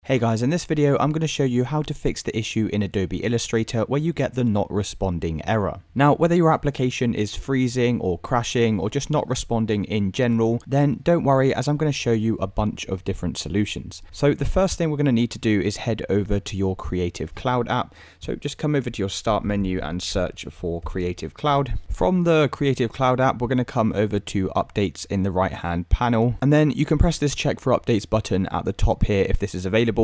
Hey guys, in this video I'm going to show you how to fix the issue in Adobe Illustrator where you get the not responding error. Now, whether your application is freezing or crashing or just not responding in general, then don't worry, as I'm going to show you a bunch of different solutions. So the first thing we're going to need to do is head over to your Creative Cloud app. So just come over to your Start menu and search for Creative Cloud. From the Creative Cloud app, we're going to come over to Updates in the right hand panel, and then you can press this Check for Updates button at the top here if this is available.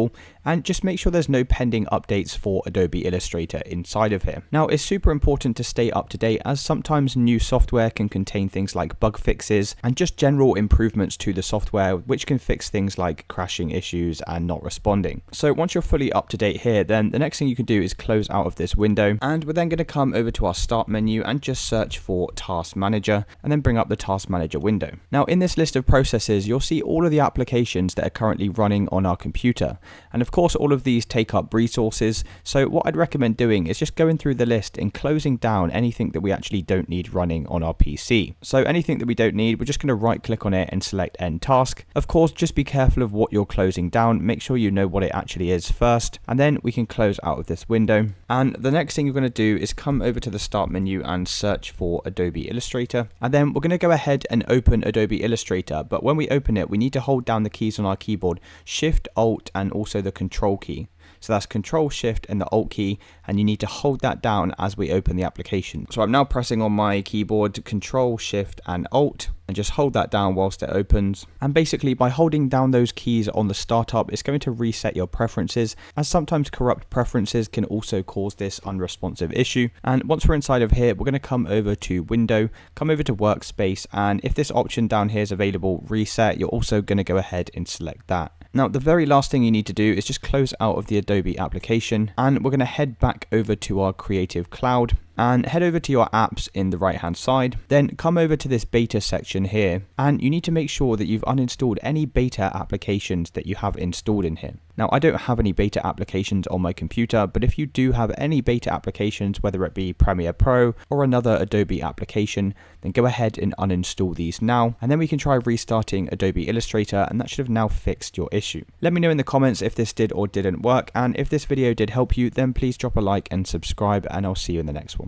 And just make sure there's no pending updates for Adobe Illustrator inside of here. Now, it's super important to stay up to date, as sometimes new software can contain things like bug fixes and just general improvements to the software, which can fix things like crashing issues and not responding. So once you're fully up to date here, then the next thing you can do is close out of this window, and we're then going to come over to our Start menu and just search for Task Manager and then bring up the Task Manager window. Now, in this list of processes, you'll see all of the applications that are currently running on our computer. And of course, all of these take up resources. So what I'd recommend doing is just going through the list and closing down anything that we actually don't need running on our PC. So anything that we don't need, we're just going to right click on it and select End Task. Of course, just be careful of what you're closing down. Make sure you know what it actually is first, and then we can close out of this window. And the next thing you're going to do is come over to the Start menu and search for Adobe Illustrator. And then we're going to go ahead and open Adobe Illustrator. But when we open it, we need to hold down the keys on our keyboard, Shift, Alt, and also the Control key. So that's Control, Shift, and the Alt key, and you need to hold that down as we open the application. So I'm now pressing on my keyboard Control, Shift, and Alt, and just hold that down whilst it opens. And basically, by holding down those keys on the startup, it's going to reset your preferences, as sometimes corrupt preferences can also cause this unresponsive issue. And once we're inside of here, we're going to come over to Window, come over to Workspace, and if this option down here is available, Reset, you're also going to go ahead and select that. Now, the very last thing you need to do is just close out of the Adobe application, and we're going to head back over to our Creative Cloud and head over to your apps in the right hand side. Then come over to this beta section here, and you need to make sure that you've uninstalled any beta applications that you have installed in here. Now, I don't have any beta applications on my computer, but if you do have any beta applications, whether it be Premiere Pro or another Adobe application, then go ahead and uninstall these now, and then we can try restarting Adobe Illustrator, and that should have now fixed your issue. Let me know in the comments if this did or didn't work, and if this video did help you, then please drop a like and subscribe, and I'll see you in the next one.